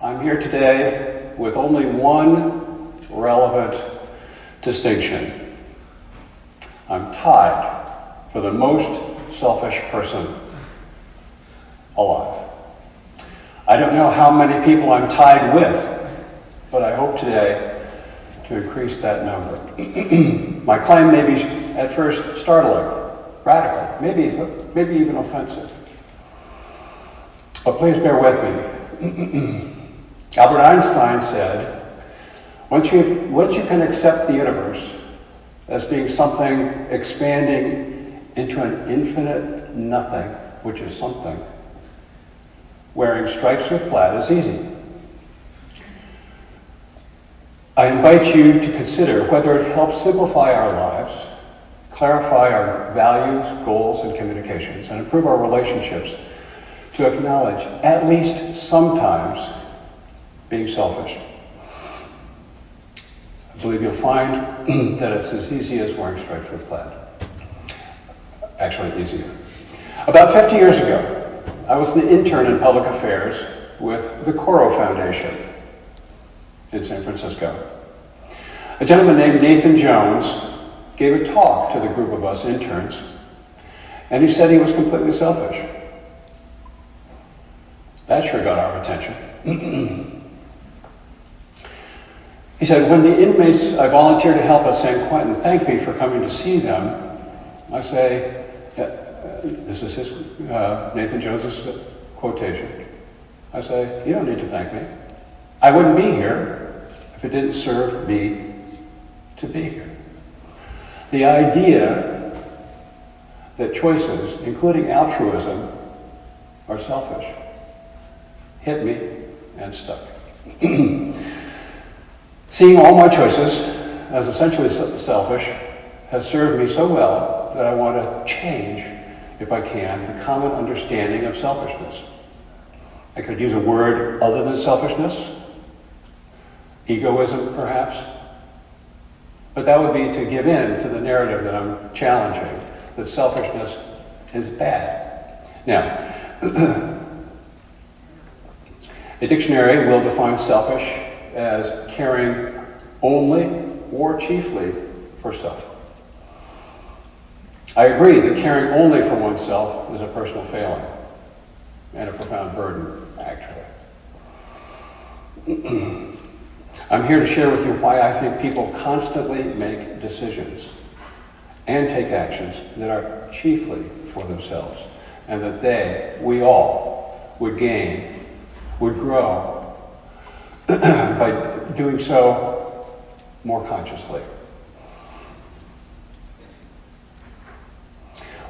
I'm here today with only one relevant distinction. I'm tied for the most selfish person alive. I don't know how many people I'm tied with, but I hope today to increase that number. My claim may be at first startling, radical, maybe even offensive. But please bear with me. Albert Einstein said, once you can accept the universe as being something expanding into an infinite nothing, which is something, wearing stripes with plaid is easy. I invite you to consider whether it helps simplify our lives, clarify our values, goals, and communications, and improve our relationships to acknowledge, at least sometimes, being selfish. I believe you'll find that it's as easy as wearing stripes with plaid. Actually, easier. About 50 years ago, I was an intern in public affairs with the Coro Foundation in San Francisco. A gentleman named Nathan Jones gave a talk to the group of us interns, and he said he was completely selfish. That sure got our attention. He said, when the inmates I volunteer to help at San Quentin thank me for coming to see them, I say, this is his, Nathan Jones's quotation. I say, you don't need to thank me. I wouldn't be here if it didn't serve me to be here. The idea that choices, including altruism, are selfish, hit me and stuck. Seeing all my choices as essentially selfish has served me so well that I want to change, if I can, the common understanding of selfishness. I could use a word other than selfishness, egoism perhaps, but that would be to give in to the narrative that I'm challenging, that selfishness is bad. Now, a dictionary will define selfish as caring only or chiefly for self. I agree that caring only for oneself is a personal failing and a profound burden, actually. I'm here to share with you why I think people constantly make decisions and take actions that are chiefly for themselves, and that we all, would gain, would grow by doing so more consciously.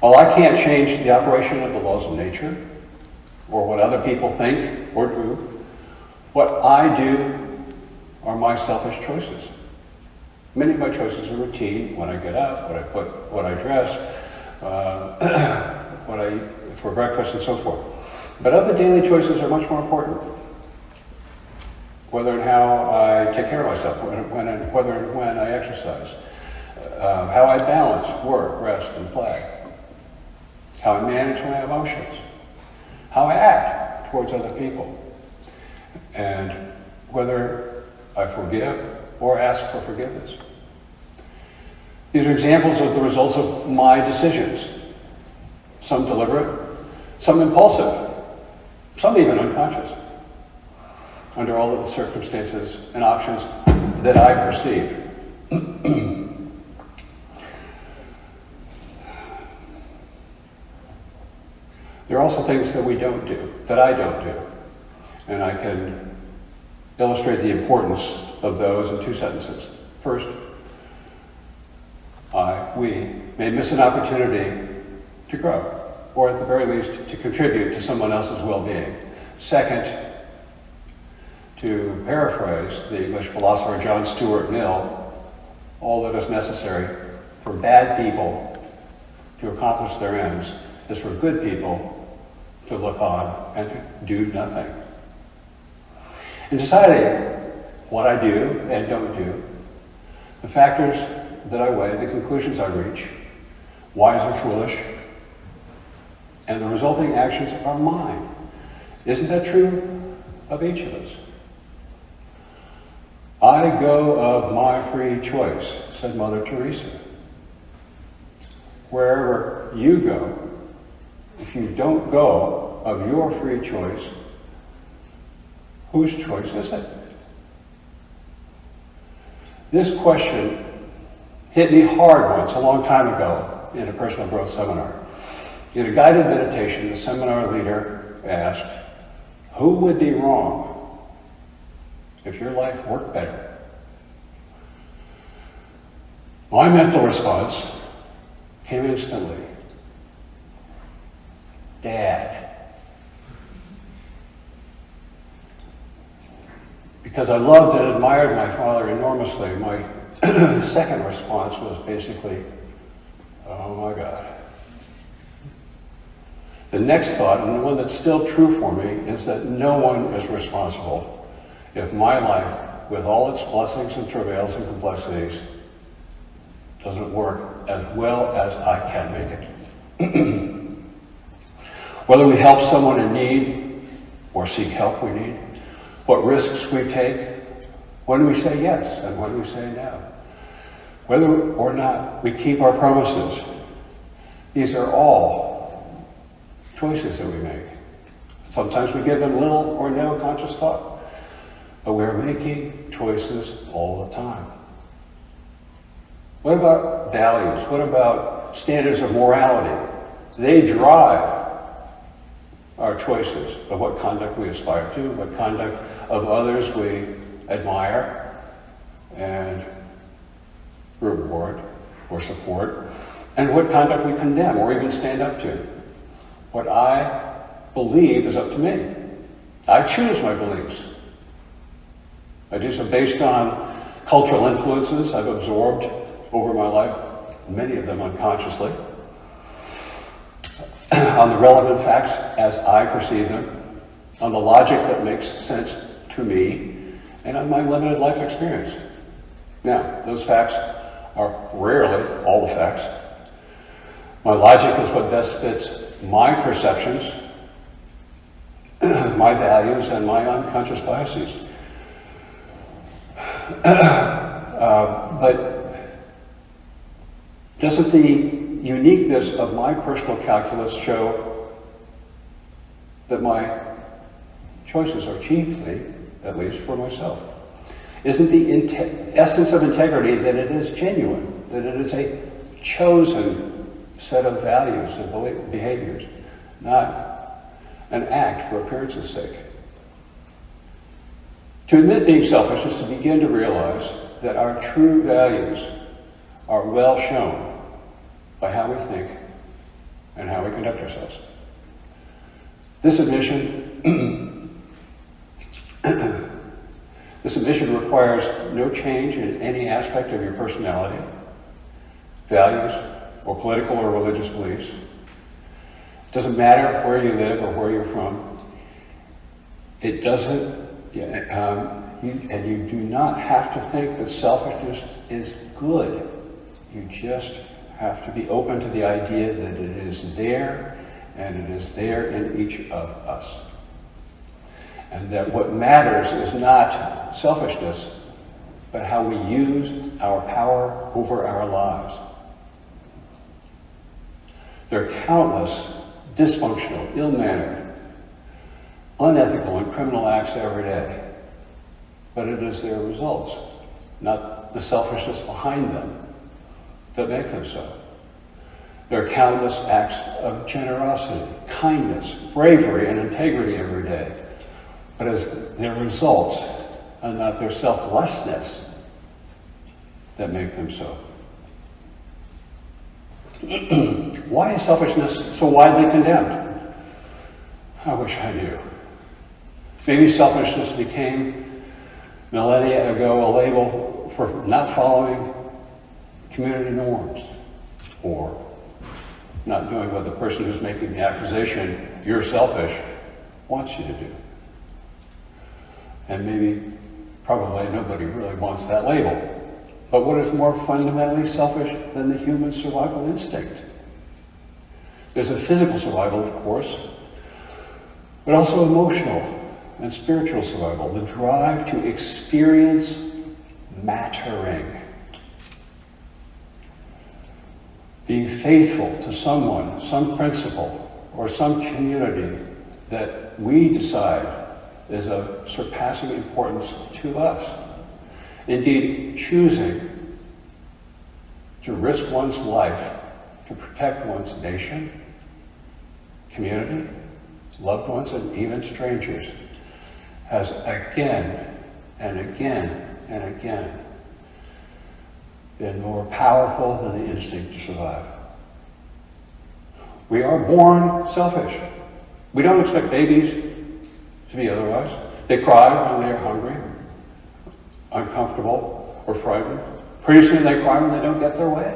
While I can't change the operation of the laws of nature, or what other people think or do, what I do are my selfish choices. Many of my choices are routine: when I get up, what I dress, what I eat for breakfast, and so forth. But other daily choices are much more important. Whether and how I take care of myself, whether and when I exercise, how I balance work, rest, and play, how I manage my emotions, how I act towards other people, and whether I forgive or ask for forgiveness. These are examples of the results of my decisions, some deliberate, some impulsive, some even unconscious, under all of the circumstances and options that I perceive. There are also things that we don't do, that I don't do, and I can illustrate the importance of those in two sentences. First, we may miss an opportunity to grow, or at the very least, to contribute to someone else's well-being. Second, to paraphrase the English philosopher John Stuart Mill, all that is necessary for bad people to accomplish their ends is for good people to look on and to do nothing. In deciding what I do and don't do, the factors that I weigh, the conclusions I reach, wise or foolish, and the resulting actions are mine. Isn't that true of each of us? I go of my free choice, said Mother Teresa. Wherever you go, if you don't go of your free choice, whose choice is it? This question hit me hard once, a long time ago, in a personal growth seminar. In a guided meditation, the seminar leader asked, who would be wrong if your life worked better? My mental response came instantly. Dad. Because I loved and admired my father enormously, my second response was basically, oh my God. The next thought, and the one that's still true for me, is that no one is responsible if my life, with all its blessings and travails and complexities, doesn't work as well as I can make it. Whether we help someone in need or seek help we need, what risks we take, when we say yes and when we say no, whether or not we keep our promises, these are all choices that we make. Sometimes we give them little or no conscious thought, but we're making choices all the time. What about values? What about standards of morality? They drive our choices of what conduct we aspire to, what conduct of others we admire and reward or support, and what conduct we condemn or even stand up to. What I believe is up to me. I choose my beliefs. I do so based on cultural influences I've absorbed over my life, many of them unconsciously, on the relevant facts as I perceive them, on the logic that makes sense to me, and on my limited life experience. Now, those facts are rarely all the facts. My logic is what best fits my perceptions, my values, and my unconscious biases. But doesn't the uniqueness of my personal calculus show that my choices are chiefly, at least for myself? Isn't the essence of integrity that it is genuine, that it is a chosen set of values and behaviors, not an act for appearance's sake? To admit being selfish is to begin to realize that our true values are well shown by how we think and how we conduct ourselves. This admission requires no change in any aspect of your personality, values, or political or religious beliefs. It doesn't matter where you live or where you're from. It doesn't, and you do not have to think that selfishness is good. You just have to be open to the idea that it is there, and it is there in each of us. And that what matters is not selfishness, but how we use our power over our lives. There are countless dysfunctional, ill-mannered, unethical, and criminal acts every day. But it is their results, not the selfishness behind them, that make them so. There are countless acts of generosity, kindness, bravery, and integrity every day. But as their results, and not their selflessness, that make them so. Why is selfishness so widely condemned? I wish I knew. Maybe selfishness became, millennia ago, a label for not following community norms, or not doing what the person who's making the accusation, you're selfish, wants you to do. And maybe, probably nobody really wants that label. But what is more fundamentally selfish than the human survival instinct? There's a physical survival, of course, but also emotional and spiritual survival. The drive to experience mattering. Being faithful to someone, some principle, or some community that we decide is of surpassing importance to us. Indeed, choosing to risk one's life to protect one's nation, community, loved ones, and even strangers has again and again and again been more powerful than the instinct to survive. We are born selfish. We don't expect babies to be otherwise. They cry when they are hungry, uncomfortable, or frightened. Pretty soon they cry when they don't get their way.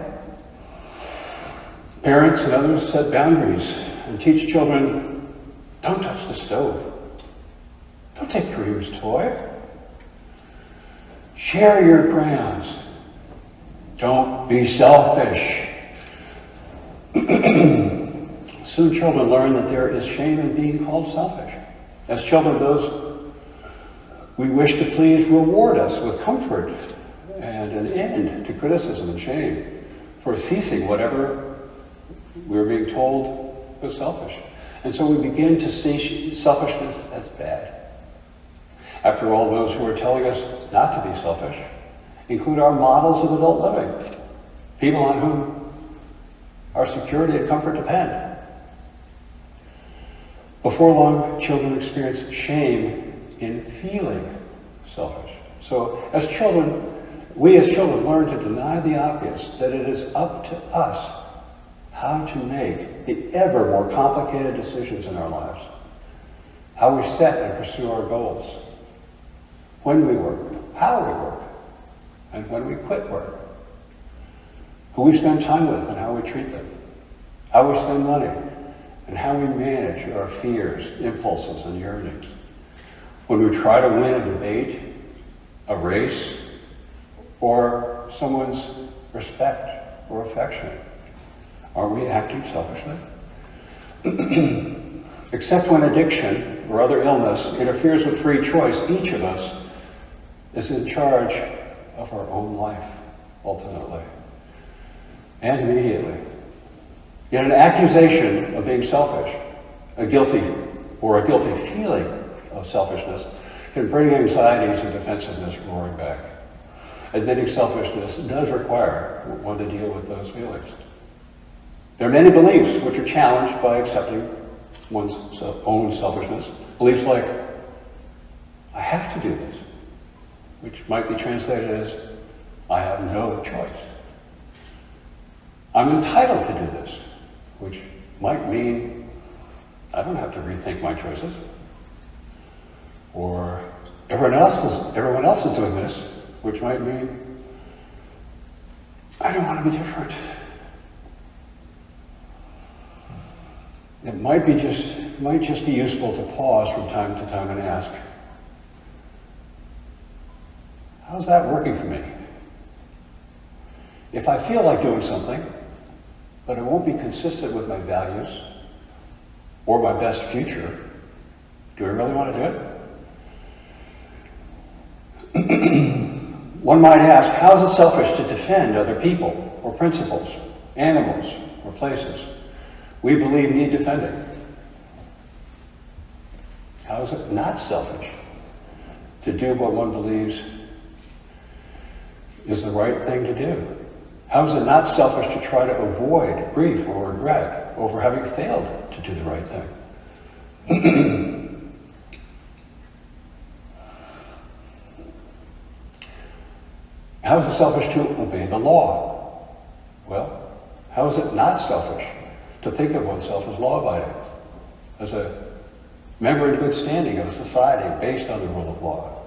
Parents and others set boundaries and teach children, don't touch the stove. Don't take Kareem's toy. Share your crayons. Don't be selfish. Soon children learn that there is shame in being called selfish. As children, those we wish to please reward us with comfort and an end to criticism and shame for ceasing whatever we're being told was selfish. And so we begin to see selfishness as bad. After all, those who are telling us not to be selfish include our models of adult living, people on whom our security and comfort depend. Before long, children experience shame in feeling selfish. So we as children learn to deny the obvious, that it is up to us how to make the ever more complicated decisions in our lives, how we set and pursue our goals, when we work, how we work, and when we quit work, who we spend time with and how we treat them, how we spend money, and how we manage our fears, impulses, and yearnings. When we try to win a debate, a race, or someone's respect or affection, are we acting selfishly? Except when addiction or other illness interferes with free choice, each of us is in charge of our own life, ultimately, and immediately. Yet an accusation of being selfish, a guilty feeling of selfishness, can bring anxieties and defensiveness roaring back. Admitting selfishness does require one to deal with those feelings. There are many beliefs which are challenged by accepting one's own selfishness. Beliefs like, I have to do this, which might be translated as, I have no choice. I'm entitled to do this, which might mean I don't have to rethink my choices. Or everyone else is doing this, which might mean I don't want to be different. It might just be useful to pause from time to time and ask, how's that working for me? If I feel like doing something, but it won't be consistent with my values or my best future, do I really want to do it? One might ask, how is it selfish to defend other people or principles, animals or places we believe need defending? How is it not selfish to do what one believes is the right thing to do? How is it not selfish to try to avoid grief or regret over having failed to do the right thing? How is it selfish to obey the law? Well, how is it not selfish to think of oneself as law-abiding, as a member in good standing of a society based on the rule of law,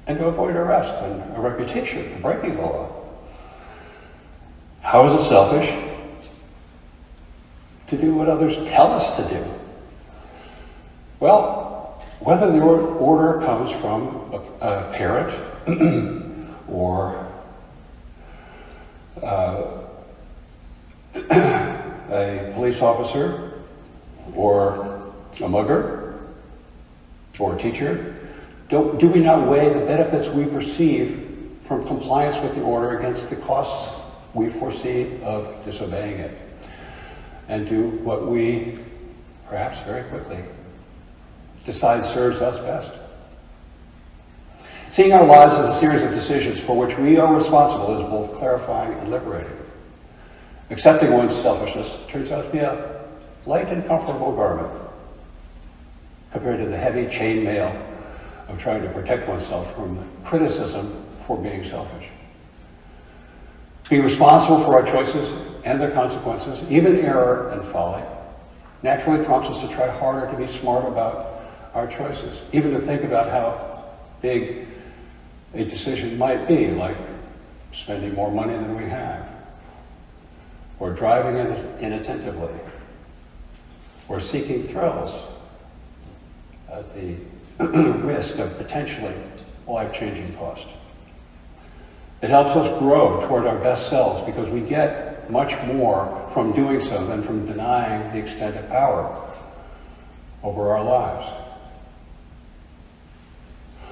and to avoid arrest and a reputation for breaking the law? How is it selfish to do what others tell us to do? Well, whether the order comes from a parent or a police officer or a mugger or a teacher, do we not weigh the benefits we perceive from compliance with the order against the costs we foresee of disobeying it, and do what we, perhaps very quickly, decide serves us best. Seeing our lives as a series of decisions for which we are responsible is both clarifying and liberating. Accepting one's selfishness turns out to be a light and comfortable garment compared to the heavy chainmail of trying to protect oneself from criticism for being selfish. Being responsible for our choices and their consequences, even error and folly, naturally prompts us to try harder to be smart about our choices, even to think about how big a decision might be, like spending more money than we have, or driving inattentively, or seeking thrills at the risk of potentially life-changing cost. It helps us grow toward our best selves because we get much more from doing so than from denying the extent of power over our lives.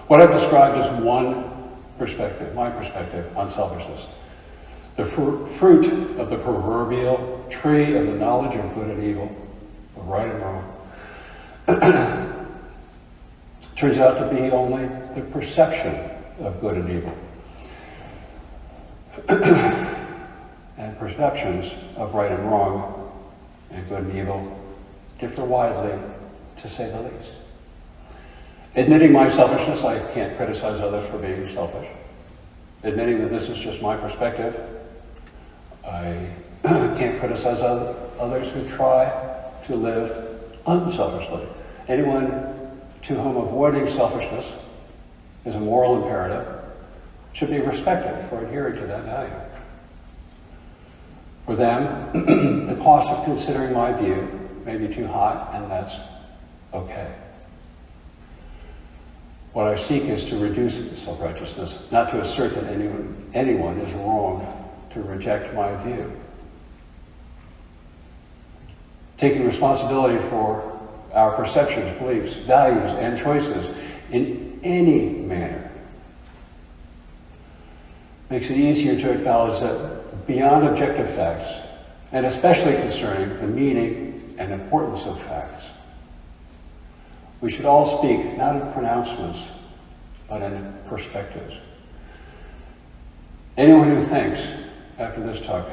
What I've described is one perspective, my perspective on selfishness. The fruit of the proverbial tree of the knowledge of good and evil, of right and wrong, turns out to be only the perception of good and evil. And perceptions of right and wrong and good and evil differ widely, to say the least. Admitting my selfishness, I can't criticize others for being selfish. Admitting that this is just my perspective, I can't criticize others who try to live unselfishly. Anyone to whom avoiding selfishness is a moral imperative should be respected for adhering to that value. For them, the cost of considering my view may be too high, and that's okay. What I seek is to reduce self-righteousness, not to assert that anyone is wrong to reject my view. Taking responsibility for our perceptions, beliefs, values, and choices in any manner makes it easier to acknowledge that beyond objective facts, and especially concerning the meaning and importance of facts, we should all speak not in pronouncements, but in perspectives. Anyone who thinks, after this talk,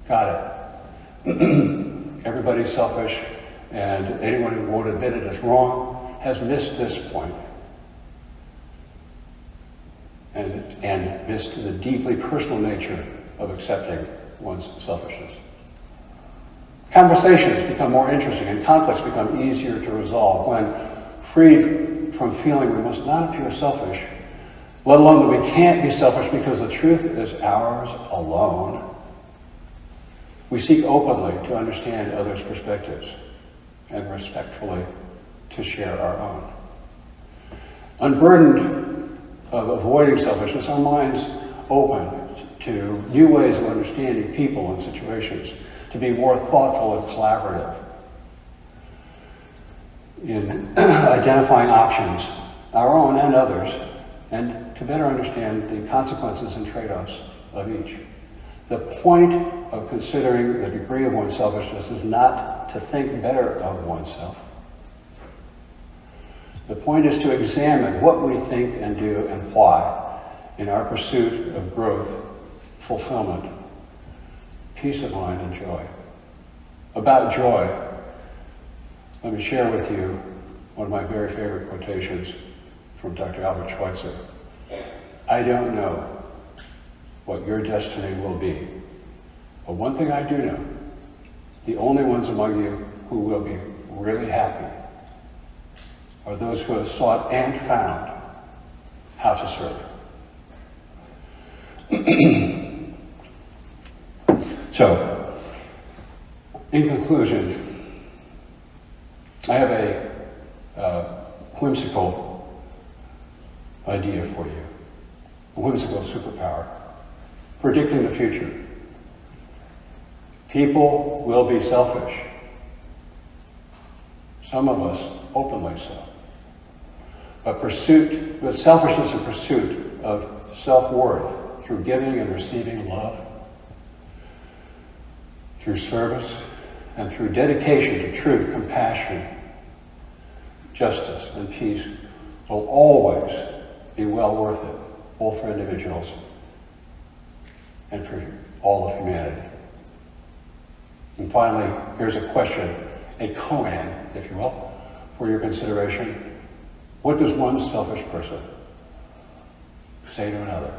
got it, everybody's selfish, and anyone who won't admit it is wrong, has missed this point, and missed the deeply personal nature of accepting one's selfishness. Conversations become more interesting and conflicts become easier to resolve when freed from feeling we must not appear selfish, let alone that we can't be selfish because the truth is ours alone. We seek openly to understand others' perspectives and respectfully to share our own. Unburdened of avoiding selfishness, our minds open to new ways of understanding people and situations, to be more thoughtful and collaborative in identifying options, our own and others, and to better understand the consequences and trade-offs of each. The point of considering the degree of one's selfishness is not to think better of oneself. The point is to examine what we think and do and why in our pursuit of growth, fulfillment, peace of mind, and joy. About joy, let me share with you one of my very favorite quotations from Dr. Albert Schweitzer. I don't know what your destiny will be, but one thing I do know, the only ones among you who will be really happy are those who have sought and found how to serve. So, in conclusion, I have a whimsical idea for you, a whimsical superpower, predicting the future. People will be selfish, some of us openly so. But selfishness in pursuit of self-worth through giving and receiving love, through service, and through dedication to truth, compassion, justice, and peace will always be well worth it, both for individuals and for all of humanity. And finally, here's a question, a koan, if you will, for your consideration. What does one selfish person say to another?